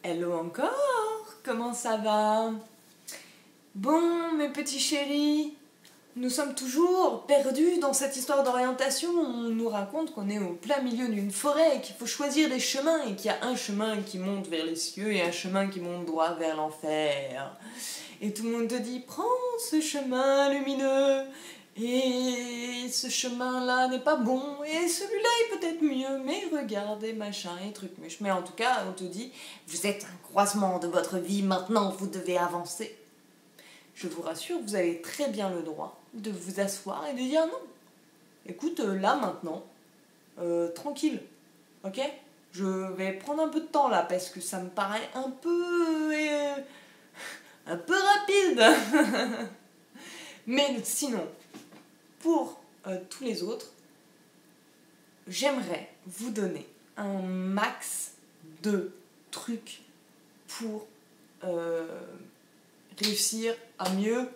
Hello encore, comment ça va? Bon, mes petits chéris, nous sommes toujours perdus dans cette histoire d'orientation. On nous raconte qu'on est au plein milieu d'une forêt et qu'il faut choisir des chemins et qu'il y a un chemin qui monte vers les cieux et un chemin qui monte droit vers l'enfer. Et tout le monde te dit, prends ce chemin lumineux. Et ce chemin-là n'est pas bon, et celui-là est peut-être mieux, mais regardez, machin, et truc muche. Mais en tout cas, on te dit, vous êtes un croisement de votre vie, maintenant vous devez avancer. Je vous rassure, vous avez très bien le droit de vous asseoir et de dire non. Écoute, là, maintenant, tranquille, ok? Je vais prendre un peu de temps là, parce que ça me paraît un peu rapide. Mais sinon, pour tous les autres, j'aimerais vous donner un max de trucs pour réussir à mieux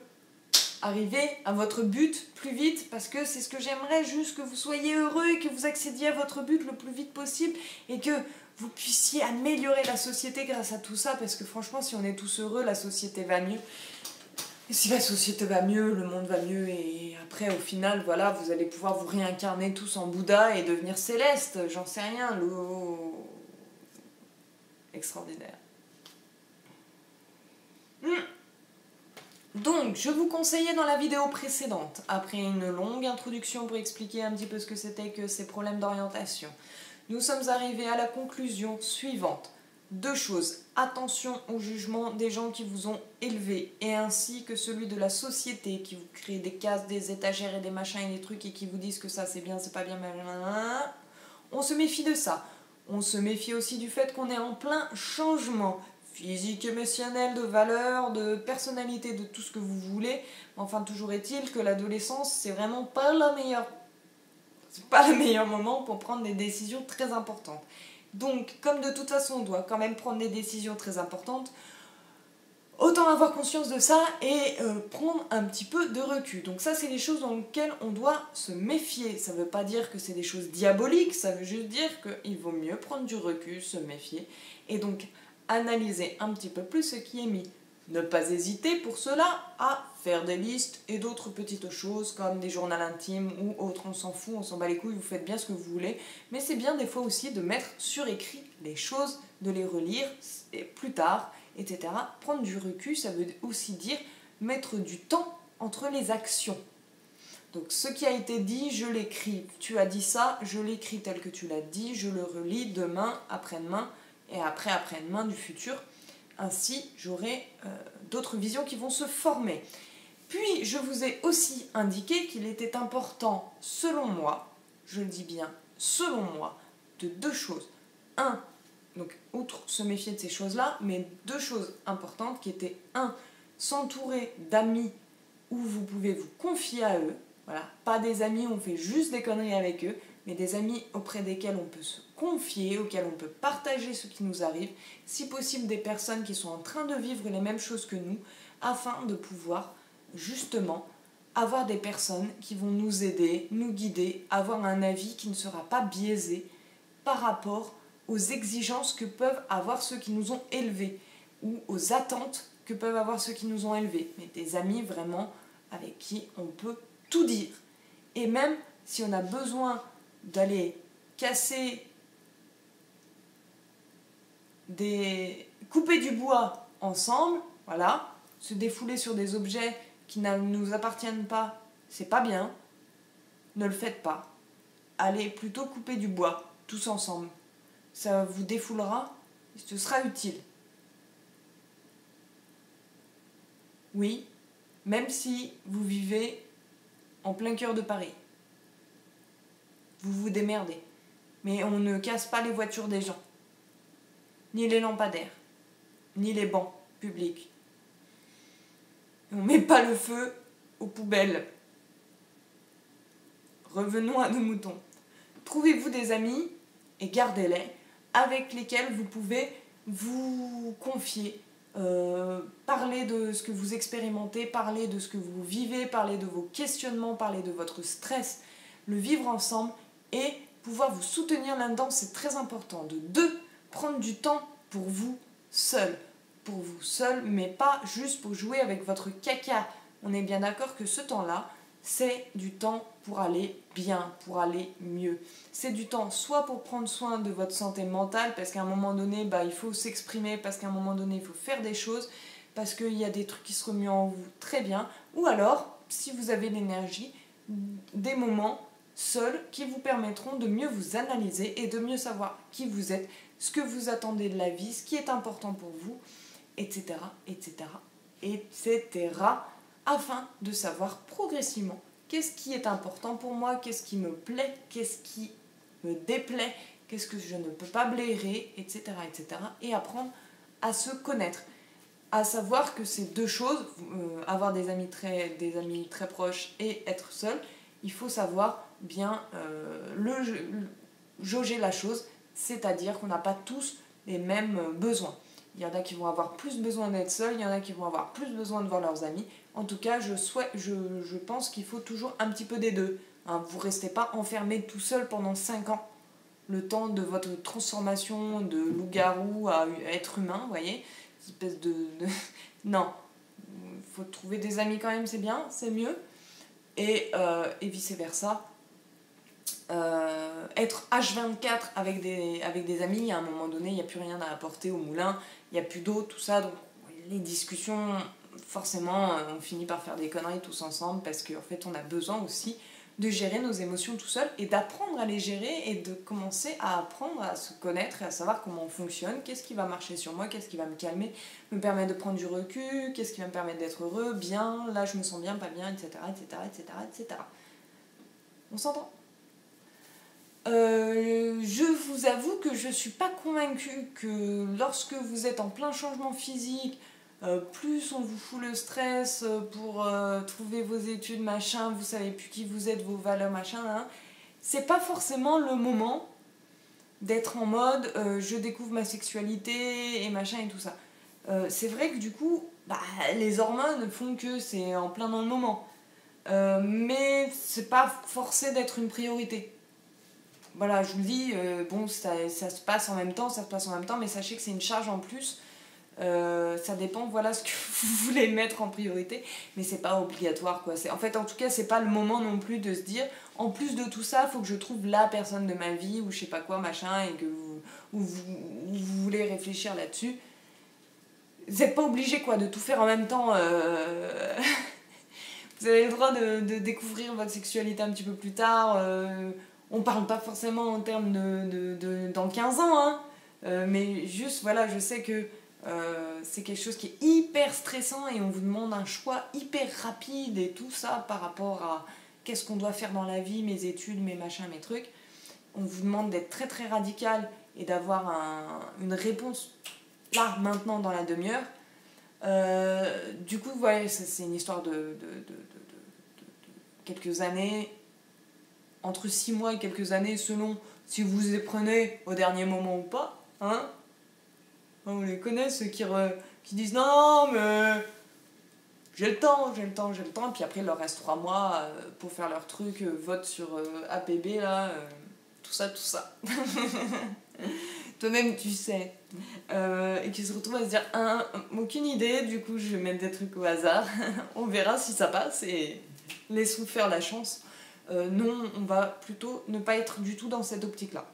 arriver à votre but plus vite, parce que c'est ce que j'aimerais, juste que vous soyez heureux et que vous accédiez à votre but le plus vite possible et que vous puissiez améliorer la société grâce à tout ça, parce que franchement, si on est tous heureux, la société va mieux. Et si la société va mieux, le monde va mieux, et après, au final, voilà, vous allez pouvoir vous réincarner tous en Bouddha et devenir céleste, j'en sais rien, l'eau... Extraordinaire. Donc, je vous conseillais dans la vidéo précédente, après une longue introduction pour expliquer un petit peu ce que c'était que ces problèmes d'orientation, nous sommes arrivés à la conclusion suivante. Deux choses, attention au jugement des gens qui vous ont élevé, et ainsi que celui de la société qui vous crée des cases, des étagères et des machins et des trucs et qui vous disent que ça c'est bien, c'est pas bien, on se méfie de ça. On se méfie aussi du fait qu'on est en plein changement physique, émotionnel, de valeur, de personnalité, de tout ce que vous voulez. Enfin, toujours est-il que l'adolescence, c'est vraiment pas le meilleur moment pour prendre des décisions très importantes. Donc, comme de toute façon, on doit quand même prendre des décisions très importantes, autant avoir conscience de ça et prendre un petit peu de recul. Donc ça, c'est les choses dans lesquelles on doit se méfier. Ça ne veut pas dire que c'est des choses diaboliques, ça veut juste dire qu'il vaut mieux prendre du recul, se méfier, et donc analyser un petit peu plus ce qui est mis. Ne pas hésiter pour cela à faire des listes et d'autres petites choses comme des journaux intimes ou autres, on s'en fout, on s'en bat les couilles, vous faites bien ce que vous voulez, mais c'est bien des fois aussi de mettre sur écrit les choses, de les relire plus tard, etc. Prendre du recul, ça veut aussi dire mettre du temps entre les actions. Donc ce qui a été dit, je l'écris. Tu as dit ça, je l'écris tel que tu l'as dit, je le relis demain, après-demain et après-après-demain du futur. Ainsi, j'aurai d'autres visions qui vont se former. Puis, je vous ai aussi indiqué qu'il était important, selon moi, je le dis bien, selon moi, de deux choses. Un, donc outre se méfier de ces choses-là, mais deux choses importantes qui étaient, un, s'entourer d'amis où vous pouvez vous confier à eux. Voilà, pas des amis où on fait juste des conneries avec eux, mais des amis auprès desquels on peut se confier, auxquels on peut partager ce qui nous arrive, si possible des personnes qui sont en train de vivre les mêmes choses que nous, afin de pouvoir justement avoir des personnes qui vont nous aider, nous guider, avoir un avis qui ne sera pas biaisé par rapport aux exigences que peuvent avoir ceux qui nous ont élevés, ou aux attentes que peuvent avoir ceux qui nous ont élevés, mais des amis vraiment avec qui on peut tout dire. Et même si on a besoin d'aller couper du bois ensemble, voilà, se défouler sur des objets qui ne nous appartiennent pas, c'est pas bien, ne le faites pas. Allez plutôt couper du bois, tous ensemble. Ça vous défoulera, ce sera utile. Oui, même si vous vivez en plein cœur de Paris. Vous vous démerdez. Mais on ne casse pas les voitures des gens. Ni les lampadaires. Ni les bancs publics. On ne met pas le feu aux poubelles. Revenons à nos moutons. Trouvez-vous des amis et gardez-les avec lesquels vous pouvez vous confier, parler de ce que vous expérimentez, parler de ce que vous vivez, parler de vos questionnements, parler de votre stress, le vivre ensemble et pouvoir vous soutenir là-dedans, c'est très important. De deux, prendre du temps pour vous seul. Pour vous seul, mais pas juste pour jouer avec votre caca. On est bien d'accord que ce temps-là, c'est du temps pour aller bien, pour aller mieux. C'est du temps soit pour prendre soin de votre santé mentale, parce qu'à un moment donné, il faut s'exprimer, parce qu'à un moment donné, il faut faire des choses, parce qu'il y a des trucs qui se remuent en vous très bien, ou alors, si vous avez l'énergie, des moments seuls qui vous permettront de mieux vous analyser et de mieux savoir qui vous êtes, ce que vous attendez de la vie, ce qui est important pour vous, etc., etc., etc., afin de savoir progressivement qu'est-ce qui est important pour moi, qu'est-ce qui me plaît, qu'est-ce qui me déplaît, qu'est-ce que je ne peux pas blairer, etc., etc., et apprendre à se connaître, à savoir que ces deux choses, avoir des amis très proches et être seul, il faut savoir bien jauger la chose, c'est-à-dire qu'on n'a pas tous les mêmes besoins. Il y en a qui vont avoir plus besoin d'être seuls, il y en a qui vont avoir plus besoin de voir leurs amis. En tout cas, je pense qu'il faut toujours un petit peu des deux. Hein, vous ne restez pas enfermé tout seul pendant 5 ans. Le temps de votre transformation de loup-garou à être humain, vous voyez. Espèce de... Non. Il faut trouver des amis quand même, c'est bien, c'est mieux. Et vice-versa. Être H24 avec des amis, à un moment donné, il n'y a plus rien à apporter au moulin, il n'y a plus d'eau, tout ça, donc les discussions, forcément, on finit par faire des conneries tous ensemble, parce qu'en fait, on a besoin aussi de gérer nos émotions tout seul, et d'apprendre à les gérer, et de commencer à apprendre à se connaître, et à savoir comment on fonctionne, qu'est-ce qui va marcher sur moi, qu'est-ce qui va me calmer, me permettre de prendre du recul, qu'est-ce qui va me permettre d'être heureux, bien, là je me sens bien, pas bien, etc., etc., etc., etc. On s'entend ? Je vous avoue que je ne suis pas convaincue que lorsque vous êtes en plein changement physique, plus on vous fout le stress pour trouver vos études, machin, vous savez plus qui vous êtes, vos valeurs, machin, hein, c'est pas forcément le moment d'être en mode je découvre ma sexualité et machin et tout ça. C'est vrai que du coup, les hormones font que c'est en plein dans le moment. Mais c'est pas forcé d'être une priorité. Voilà, je vous le dis, bon, ça se passe en même temps, mais sachez que c'est une charge en plus. Ça dépend, voilà, ce que vous voulez mettre en priorité, mais c'est pas obligatoire, quoi. En fait, en tout cas, c'est pas le moment non plus de se dire, en plus de tout ça, il faut que je trouve la personne de ma vie, ou je sais pas quoi, machin, et que vous voulez réfléchir là-dessus. Vous n'êtes pas obligé, quoi, de tout faire en même temps. Vous avez le droit de découvrir votre sexualité un petit peu plus tard. On parle pas forcément en termes dans 15 ans, hein. Mais juste, voilà, je sais que c'est quelque chose qui est hyper stressant et on vous demande un choix hyper rapide et tout ça par rapport à qu'est-ce qu'on doit faire dans la vie, mes études, mes machins, mes trucs. On vous demande d'être très très radical et d'avoir une réponse là, maintenant, dans la demi-heure. Du coup, voilà, c'est une histoire de quelques années, entre 6 mois et quelques années, selon si vous les prenez au dernier moment ou pas. Hein, on les connaît, ceux qui disent non, mais j'ai le temps, et puis après il leur reste 3 mois pour faire leur truc, vote sur APB, là, tout ça. Toi-même tu sais. Et qui se retrouvent à se dire aucune idée, du coup je vais mettre des trucs au hasard, on verra si ça passe et laissons faire la chance. Non, on va plutôt ne pas être du tout dans cette optique-là.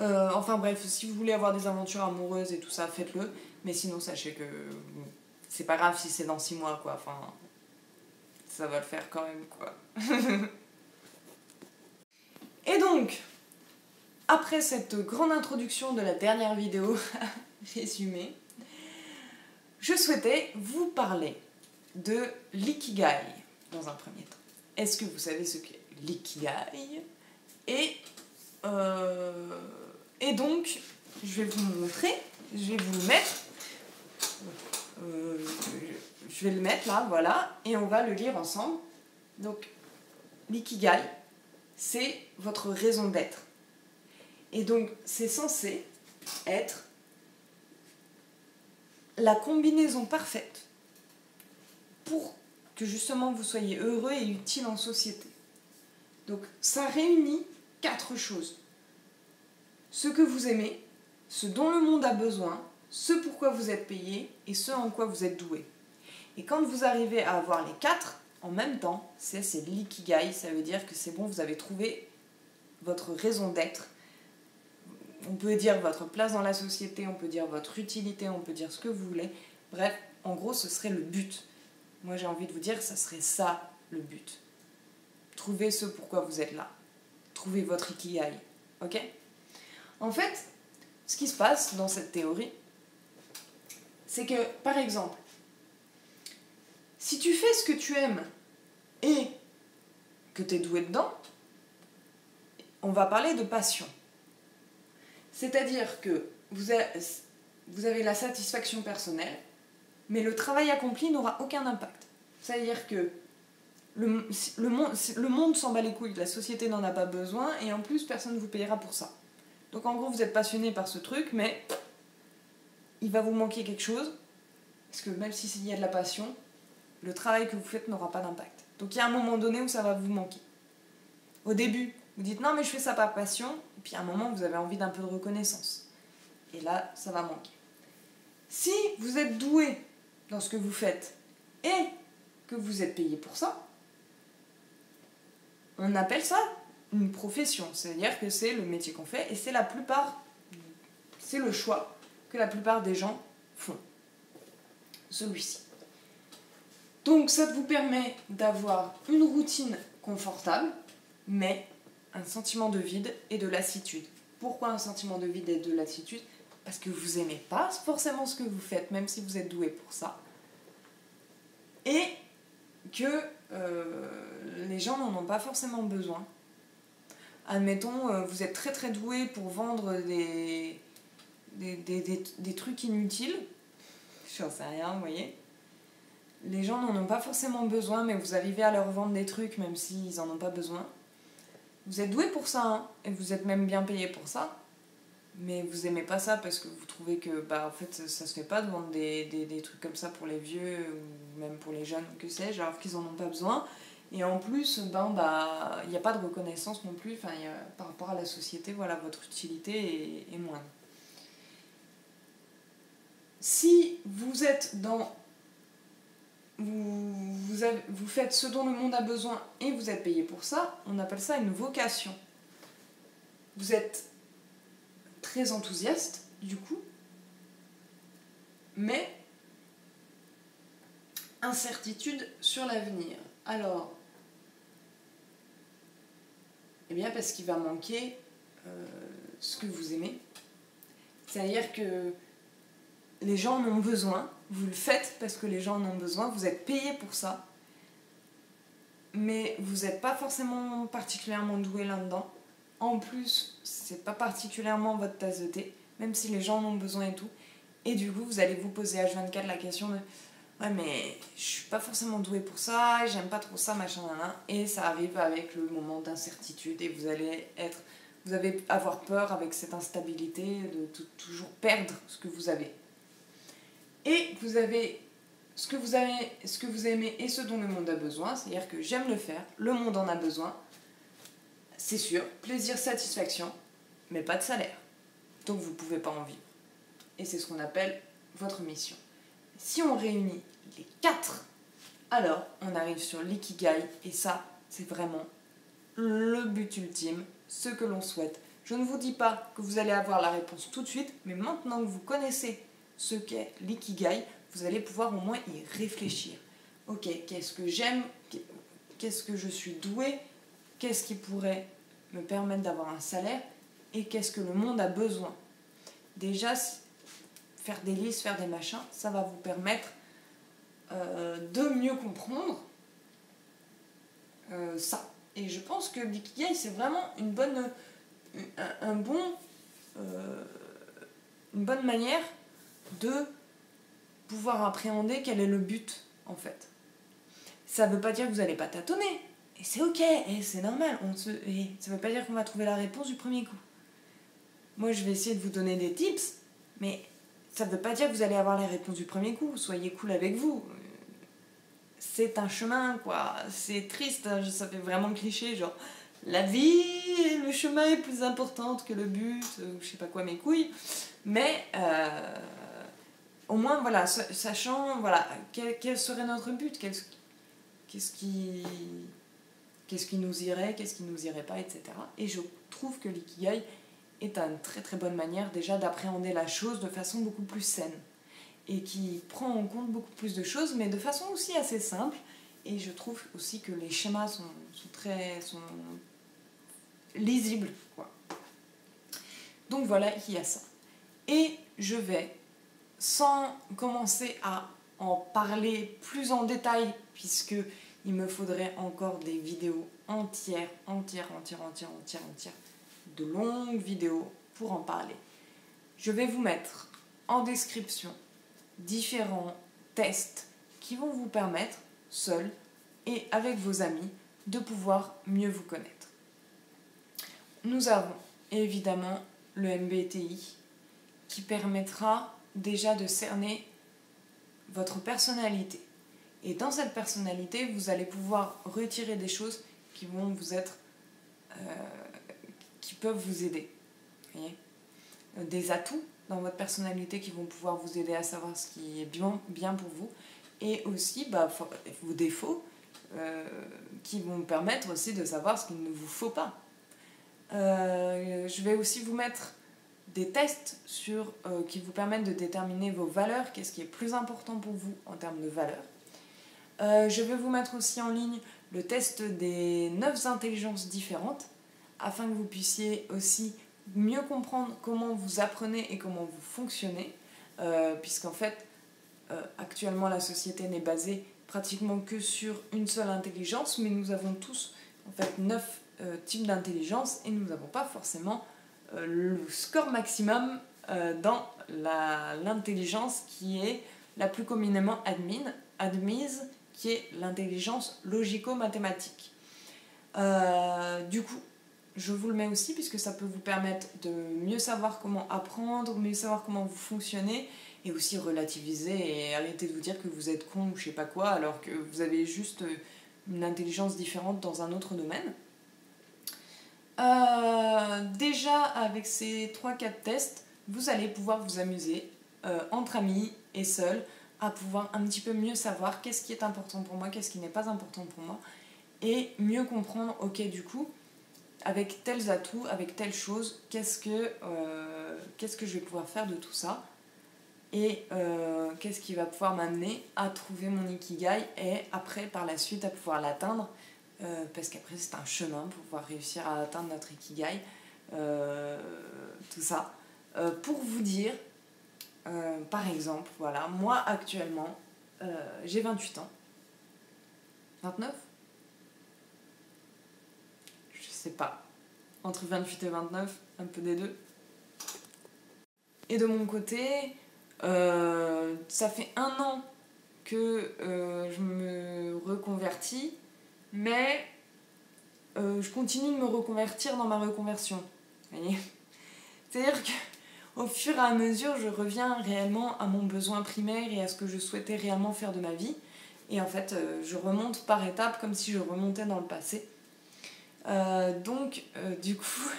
Enfin bref, si vous voulez avoir des aventures amoureuses et tout ça, faites-le, mais sinon sachez que c'est pas grave si c'est dans 6 mois, quoi. Enfin, ça va le faire quand même, quoi. Et donc, après cette grande introduction de la dernière vidéo résumée, je souhaitais vous parler de l'ikigai dans un premier temps. Est-ce que vous savez ce qu'est l'ikigai ? Et donc, je vais vous montrer, je vais vous le mettre. Je vais le mettre là, voilà, et on va le lire ensemble. Donc, l'ikigai, c'est votre raison d'être. Et donc, c'est censé être la combinaison parfaite pour que justement vous soyez heureux et utile en société. Donc, ça réunit 4 choses. Ce que vous aimez, ce dont le monde a besoin, ce pourquoi vous êtes payé et ce en quoi vous êtes doué. Et quand vous arrivez à avoir les 4 en même temps, c'est l'ikigai, ça veut dire que c'est bon, vous avez trouvé votre raison d'être. On peut dire votre place dans la société, on peut dire votre utilité, on peut dire ce que vous voulez. Bref, en gros, ce serait le but. Moi, j'ai envie de vous dire, ça serait ça, le but. Trouvez ce pourquoi vous êtes là. Trouvez votre ikigai. Ok ? En fait, ce qui se passe dans cette théorie, c'est que, par exemple, si tu fais ce que tu aimes et que tu es doué dedans, on va parler de passion. C'est-à-dire que vous avez la satisfaction personnelle, mais le travail accompli n'aura aucun impact. C'est-à-dire que le monde s'en bat les couilles, la société n'en a pas besoin, et en plus, personne ne vous payera pour ça. Donc en gros, vous êtes passionné par ce truc, mais il va vous manquer quelque chose, parce que même s'il y a de la passion, le travail que vous faites n'aura pas d'impact. Donc il y a un moment donné où ça va vous manquer. Au début, vous dites non mais je fais ça par passion, et puis à un moment vous avez envie d'un peu de reconnaissance. Et là, ça va manquer. Si vous êtes doué dans ce que vous faites et que vous êtes payé pour ça, on appelle ça une profession. C'est-à-dire que c'est le métier qu'on fait et c'est le choix que la plupart des gens font. Celui-ci. Donc ça vous permet d'avoir une routine confortable, mais un sentiment de vide et de lassitude. Pourquoi un sentiment de vide et de lassitude ? Parce que vous n'aimez pas forcément ce que vous faites, même si vous êtes doué pour ça. Et que les gens n'en ont pas forcément besoin. Admettons, vous êtes très très doué pour vendre des trucs inutiles. J'en sais rien, vous voyez. Les gens n'en ont pas forcément besoin, mais vous arrivez à leur vendre des trucs même s'ils n'en ont pas besoin. Vous êtes doué pour ça, hein, et vous êtes même bien payé pour ça. Mais vous aimez pas ça parce que vous trouvez que en fait ça se fait pas de vendre des trucs comme ça pour les vieux ou même pour les jeunes, que sais-je, alors qu'ils en ont pas besoin. Et en plus, il n'y a pas de reconnaissance non plus, par rapport à la société, voilà, votre utilité est moindre. Si vous êtes dans... Vous faites ce dont le monde a besoin et vous êtes payé pour ça, on appelle ça une vocation. Vous êtes très enthousiaste, du coup, mais incertitude sur l'avenir. Alors, eh bien parce qu'il va manquer ce que vous aimez. C'est-à-dire que les gens en ont besoin, vous le faites parce que les gens en ont besoin, vous êtes payé pour ça, mais vous n'êtes pas forcément particulièrement doué là-dedans. En plus, c'est pas particulièrement votre tasse de thé, même si les gens en ont besoin et tout. Et du coup, vous allez vous poser H24 la question de ouais, mais je suis pas forcément doué pour ça, j'aime pas trop ça, machin, et ça arrive avec le moment d'incertitude et vous allez avoir peur avec cette instabilité de toujours perdre ce que vous avez. Et vous avez ce que vous aimez et ce dont le monde a besoin, c'est-à-dire que j'aime le faire, le monde en a besoin, c'est sûr, plaisir, satisfaction, mais pas de salaire. Donc vous pouvez pas en vivre. Et c'est ce qu'on appelle votre mission. Si on réunit les 4, alors on arrive sur l'ikigai, et ça, c'est vraiment le but ultime, ce que l'on souhaite. Je ne vous dis pas que vous allez avoir la réponse tout de suite, mais maintenant que vous connaissez ce qu'est l'ikigai, vous allez pouvoir au moins y réfléchir. Ok, qu'est-ce que j'aime, qu'est-ce que je suis doué, qu'est-ce qui pourrait me permettre d'avoir un salaire et qu'est-ce que le monde a besoin. Déjà, faire des listes, faire des machins, ça va vous permettre de mieux comprendre ça. Et je pense que l'ikigai, c'est vraiment une bonne manière de pouvoir appréhender quel est le but, en fait. Ça ne veut pas dire que vous n'allez pas tâtonner. Et c'est ok, et c'est normal. Et ça ne veut pas dire qu'on va trouver la réponse du premier coup. Moi, je vais essayer de vous donner des tips, mais ça ne veut pas dire que vous allez avoir les réponses du premier coup. Soyez cool avec vous. C'est un chemin, quoi. C'est triste, hein, ça fait vraiment cliché, genre... La vie, le chemin est plus importante que le but, je sais pas quoi, mes couilles. Mais au moins, voilà, sachant, voilà, quel serait notre but, qu'est-ce qui nous irait, qu'est-ce qui nous irait pas, etc. Et je trouve que l'ikigai est une très très bonne manière déjà d'appréhender la chose de façon beaucoup plus saine et qui prend en compte beaucoup plus de choses, mais de façon aussi assez simple. Et je trouve aussi que les schémas sont lisibles, quoi. Donc voilà, il y a ça. Et je vais, sans commencer à en parler plus en détail, puisque il me faudrait encore des vidéos entières, de longues vidéos pour en parler. Je vais vous mettre en description différents tests qui vont vous permettre, seuls et avec vos amis, de pouvoir mieux vous connaître. Nous avons évidemment le MBTI qui permettra déjà de cerner votre personnalité. Et dans cette personnalité, vous allez pouvoir retirer des choses qui vont vous être, qui peuvent vous aider. Vous voyez ? Des atouts dans votre personnalité qui vont pouvoir vous aider à savoir ce qui est bien pour vous, et aussi vos défauts qui vont permettre aussi de savoir ce qu'il ne vous faut pas. Je vais aussi vous mettre des tests qui vous permettent de déterminer vos valeurs, qu'est-ce qui est plus important pour vous en termes de valeurs. Je vais vous mettre aussi en ligne le test des 9 intelligences différentes, afin que vous puissiez aussi mieux comprendre comment vous apprenez et comment vous fonctionnez, puisqu'en fait, actuellement la société n'est basée pratiquement que sur une seule intelligence, mais nous avons tous en fait 9 types d'intelligence et nous n'avons pas forcément le score maximum dans l'intelligence qui est la plus communément admise, qui est l'intelligence logico-mathématique. Du coup, je vous le mets aussi puisque ça peut vous permettre de mieux savoir comment apprendre, mieux savoir comment vous fonctionnez, et aussi relativiser et arrêter de vous dire que vous êtes con ou je sais pas quoi alors que vous avez juste une intelligence différente dans un autre domaine. Déjà avec ces 3-4 tests, vous allez pouvoir vous amuser entre amis et seuls à pouvoir un petit peu mieux savoir qu'est-ce qui est important pour moi, qu'est-ce qui n'est pas important pour moi, et mieux comprendre, ok, du coup, avec tels atouts, avec telle chose, qu'est-ce que je vais pouvoir faire de tout ça, et qu'est-ce qui va pouvoir m'amener à trouver mon ikigai et après, par la suite, à pouvoir l'atteindre, parce qu'après, c'est un chemin pour pouvoir réussir à atteindre notre ikigai, tout ça. Pour vous dire, par exemple, voilà, moi actuellement, j'ai 28 ans. 29 ? Je sais pas. Entre 28 et 29, un peu des deux. Et de mon côté, ça fait 1 an que je me reconvertis, mais je continue de me reconvertir dans ma reconversion. Vous voyez ? C'est-à-dire qu'au fur et à mesure, je reviens réellement à mon besoin primaire et à ce que je souhaitais réellement faire de ma vie. Et en fait, je remonte par étapes comme si je remontais dans le passé. Donc, du coup,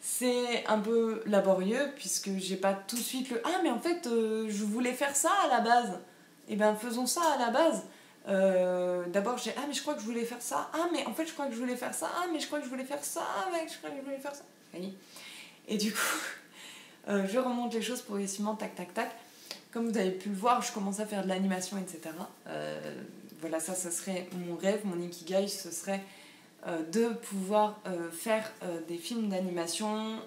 c'est un peu laborieux puisque j'ai pas tout de suite le « Ah, mais en fait, je voulais faire ça à la base. » Eh bien, faisons ça à la base. D'abord, j'ai « Ah, mais je crois que je voulais faire ça. Ah, mais en fait, je crois que je voulais faire ça. Ah, mais je crois que je voulais faire ça. Ah, mais je crois que je voulais faire ça. » Et du coup, je remonte les choses progressivement, tac, tac, tac. Comme vous avez pu le voir, je commence à faire de l'animation, etc. Voilà, ça serait mon rêve, mon ikigai, ce serait de pouvoir faire des films d'animation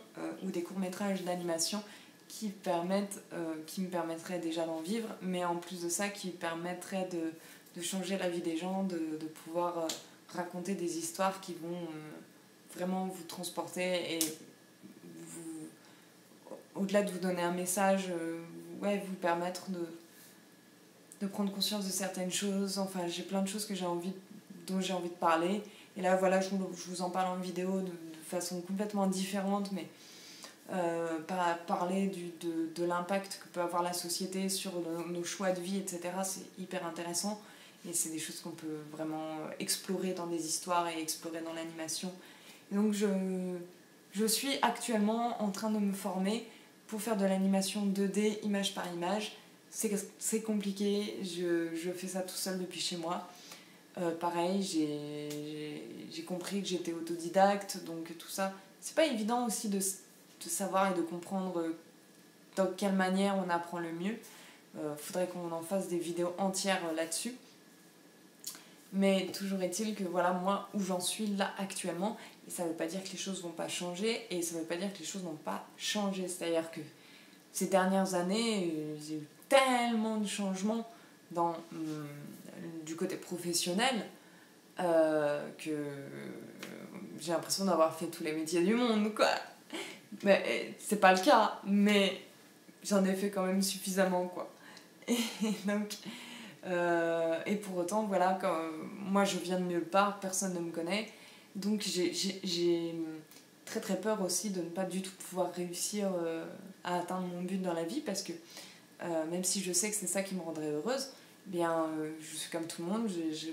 ou des courts-métrages d'animation qui me permettraient déjà d'en vivre, mais en plus de ça, qui permettraient de changer la vie des gens, de pouvoir raconter des histoires qui vont vraiment vous transporter et au-delà de vous donner un message, vous permettre de prendre conscience de certaines choses. Enfin, j'ai plein de choses dont j'ai envie de parler. Et là, voilà, je vous en parle en vidéo de façon complètement différente, mais parler de l'impact que peut avoir la société sur nos choix de vie, etc., c'est hyper intéressant. Et c'est des choses qu'on peut vraiment explorer dans des histoires et explorer dans l'animation. Et donc, je suis actuellement en train de me former pour faire de l'animation 2D, image par image, c'est compliqué, je fais ça tout seul depuis chez moi. Pareil, j'ai compris que j'étais autodidacte, donc tout ça. C'est pas évident aussi de savoir et de comprendre dans quelle manière on apprend le mieux. Faudrait qu'on en fasse des vidéos entières là-dessus. Mais toujours est-il que voilà, moi, où j'en suis là actuellement, et ça veut pas dire que les choses vont pas changer, et ça veut pas dire que les choses n'ont pas changé. C'est-à-dire que ces dernières années, j'ai eu tellement de changements du côté professionnel que j'ai l'impression d'avoir fait tous les métiers du monde, quoi. Mais c'est pas le cas, mais j'en ai fait quand même suffisamment, quoi. Et donc, et pour autant, voilà, moi je viens de nulle part, personne ne me connaît, donc j'ai très très peur aussi de ne pas du tout pouvoir réussir à atteindre mon but dans la vie, parce que même si je sais que c'est ça qui me rendrait heureuse, bien je suis comme tout le monde,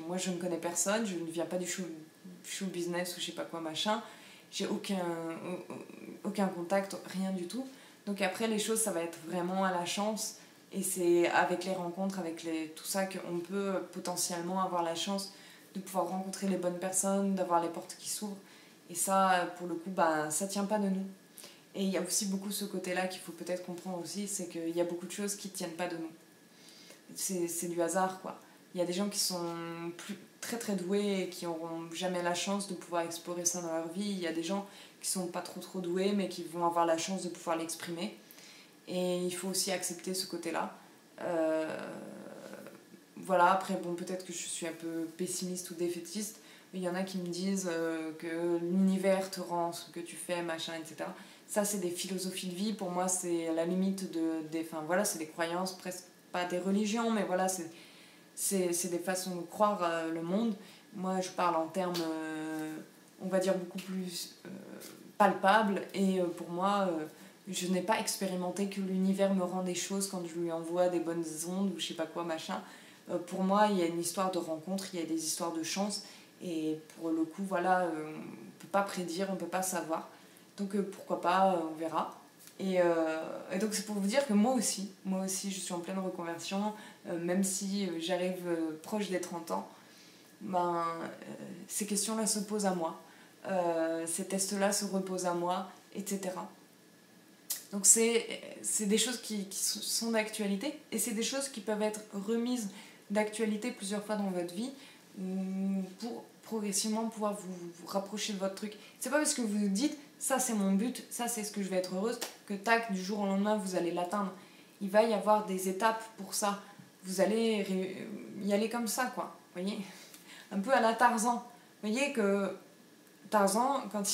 moi je ne connais personne, je ne viens pas du show business ou je sais pas quoi machin, j'ai aucun contact, rien du tout. Donc après les choses ça va être vraiment à la chance, et c'est avec les rencontres, avec tout ça qu'on peut potentiellement avoir la chance de pouvoir rencontrer les bonnes personnes, d'avoir les portes qui s'ouvrent, et ça pour le coup bah, ça tient pas de nous. Et il y a aussi beaucoup ce côté-là qu'il faut peut-être comprendre aussi, c'est qu'il y a beaucoup de choses qui ne tiennent pas de nous. C'est du hasard, quoi. Il y a des gens qui sont très très doués et qui n'auront jamais la chance de pouvoir explorer ça dans leur vie. Il y a des gens qui sont pas trop doués mais qui vont avoir la chance de pouvoir l'exprimer. Et il faut aussi accepter ce côté-là. Voilà, après, bon, peut-être que je suis un peu pessimiste ou défaitiste. Il y en a qui me disent que l'univers te rend ce que tu fais, machin, etc. Ça, c'est des philosophies de vie. Pour moi, c'est à la limite enfin, voilà, c'est des croyances, presque pas des religions, mais voilà, c'est des façons de croire le monde. Moi, je parle en termes, on va dire, beaucoup plus palpables. Et pour moi, je n'ai pas expérimenté que l'univers me rend des choses quand je lui envoie des bonnes ondes ou je sais pas quoi, machin. Pour moi, il y a une histoire de rencontre, il y a des histoires de chance. Et pour le coup, voilà, on ne peut pas prédire, on ne peut pas savoir. Donc pourquoi pas, on verra. Et donc c'est pour vous dire que moi aussi, je suis en pleine reconversion, même si j'arrive proche des 30 ans, ben, ces questions-là se posent à moi, ces tests-là se reposent à moi, etc. Donc c'est des choses qui sont d'actualité, et c'est des choses qui peuvent être remises d'actualité plusieurs fois dans votre vie pour progressivement pouvoir vous rapprocher de votre truc. C'est pas parce que vous vous dites ça c'est mon but, ça c'est ce que je vais être heureuse, que tac, du jour au lendemain vous allez l'atteindre. Il va y avoir des étapes pour ça. Vous allez y aller comme ça, quoi. Vous voyez, un peu à la Tarzan. Vous voyez que Tarzan, quand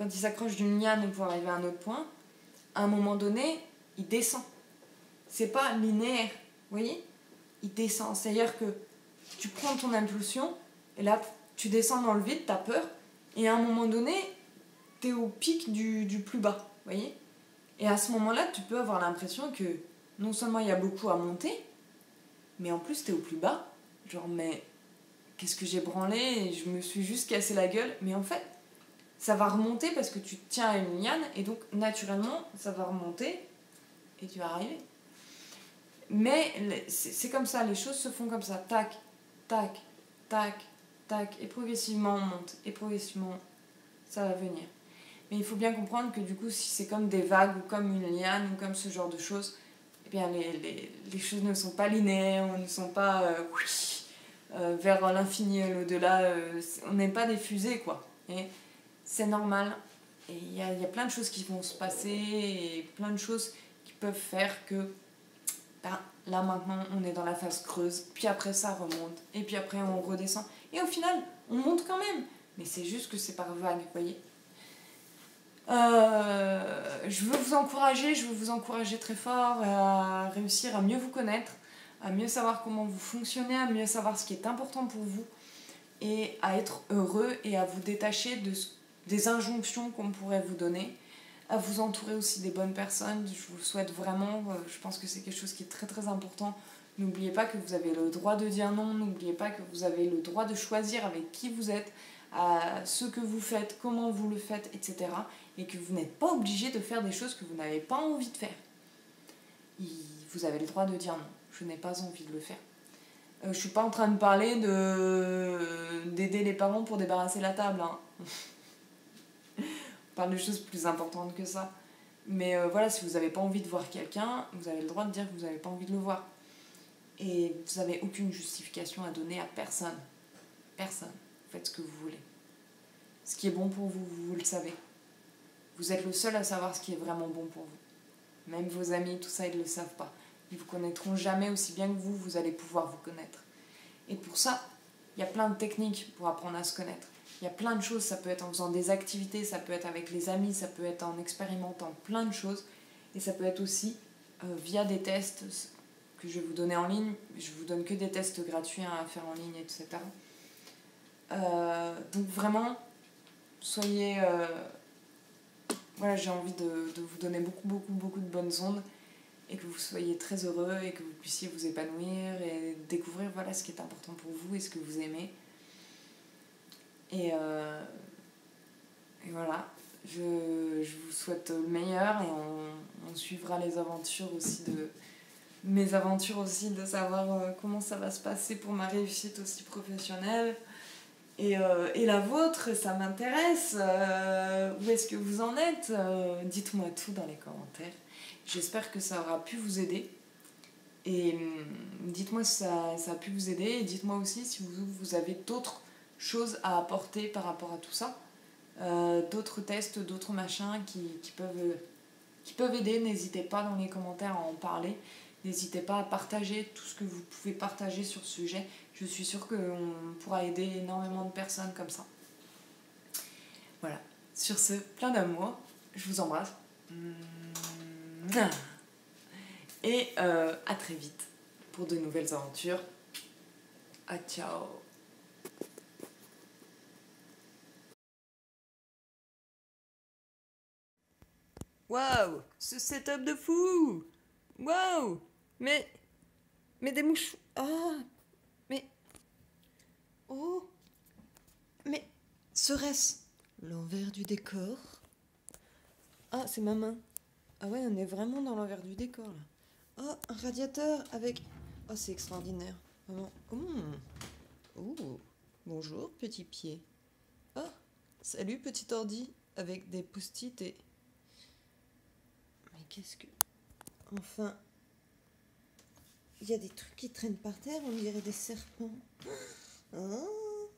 il s'accroche d'une liane pour arriver à un autre point, à un moment donné, il descend. C'est pas linéaire, vous voyez, il descend. C'est-à-dire que tu prends ton impulsion, et là, tu descends dans le vide, t'as peur, et à un moment donné, t'es au pic du plus bas, vous voyez. Et à ce moment-là, tu peux avoir l'impression que non seulement il y a beaucoup à monter, mais en plus t'es au plus bas. Genre, mais qu'est-ce que j'ai branlé, et je me suis juste cassé la gueule. Mais en fait, ça va remonter parce que tu tiens à une liane, et donc naturellement, ça va remonter, et tu vas arriver. Mais c'est comme ça, les choses se font comme ça, tac, tac, tac, tac, et progressivement on monte, et progressivement ça va venir. Mais il faut bien comprendre que du coup, si c'est comme des vagues, ou comme une liane, ou comme ce genre de choses, eh bien les choses ne sont pas linéaires, ne sont pas vers l'infini et l'au-delà, on n'est pas des fusées, quoi. Et c'est normal, et il y a plein de choses qui vont se passer, et plein de choses qui peuvent faire que là maintenant on est dans la phase creuse, puis après ça remonte, et puis après on redescend, et au final on monte quand même, mais c'est juste que c'est par vague, vous voyez. Je veux vous encourager très fort à réussir à mieux vous connaître, à mieux savoir comment vous fonctionnez, à mieux savoir ce qui est important pour vous, et à être heureux et à vous détacher des injonctions qu'on pourrait vous donner, à vous entourer aussi des bonnes personnes. Je vous le souhaite vraiment, je pense que c'est quelque chose qui est très très important. N'oubliez pas que vous avez le droit de dire non, n'oubliez pas que vous avez le droit de choisir avec qui vous êtes, ce que vous faites, comment vous le faites, etc. Et que vous n'êtes pas obligé de faire des choses que vous n'avez pas envie de faire. vous avez le droit de dire non. Je n'ai pas envie de le faire. Je suis pas en train de parler d'aider les parents pour débarrasser la table. Hein. On parle de choses plus importantes que ça. Mais voilà, si vous n'avez pas envie de voir quelqu'un, vous avez le droit de dire que vous n'avez pas envie de le voir. Et vous n'avez aucune justification à donner à personne. Personne. Faites ce que vous voulez. Ce qui est bon pour vous, vous le savez. Vous êtes le seul à savoir ce qui est vraiment bon pour vous. Même vos amis, tout ça, ils ne le savent pas. Ils vous connaîtront jamais aussi bien que vous, vous allez pouvoir vous connaître. Et pour ça, il y a plein de techniques pour apprendre à se connaître. Il y a plein de choses, ça peut être en faisant des activités, ça peut être avec les amis, ça peut être en expérimentant plein de choses. Et ça peut être aussi via des tests que je vais vous donner en ligne. Je vous donne que des tests gratuits à faire en ligne, etc. Donc vraiment, soyez... voilà, j'ai envie de vous donner beaucoup de bonnes ondes et que vous soyez très heureux et que vous puissiez vous épanouir et découvrir voilà, ce qui est important pour vous et ce que vous aimez. Et voilà, je vous souhaite le meilleur et on suivra les aventures aussi mes aventures aussi de savoir comment ça va se passer pour ma réussite aussi professionnelle. Et la vôtre, ça m'intéresse. Où est-ce que vous en êtes? Dites-moi tout dans les commentaires. J'espère que ça aura pu vous aider. Et dites-moi si ça a pu vous aider. Et dites-moi aussi si vous avez d'autres choses à apporter par rapport à tout ça. D'autres tests, d'autres machins qui peuvent aider. N'hésitez pas dans les commentaires à en parler. N'hésitez pas à partager tout ce que vous pouvez partager sur ce sujet. Je suis sûre qu'on pourra aider énormément de personnes comme ça. Voilà. Sur ce, plein d'amour. Je vous embrasse. Et à très vite pour de nouvelles aventures. Ah, ciao. Waouh, ce setup de fou. Waouh. Mais des mouches... Ah. Mais... Oh. Mais serait-ce l'envers du décor? Ah, c'est ma main. Ah ouais, on est vraiment dans l'envers du décor, là. Oh, un radiateur avec... Oh, c'est extraordinaire. Vraiment. Oh. Bonjour, petit pied. Oh, salut, petit ordi. Avec des post-it et... Mais qu'est-ce que... Enfin... Il y a des trucs qui traînent par terre, on dirait des serpents. Oh.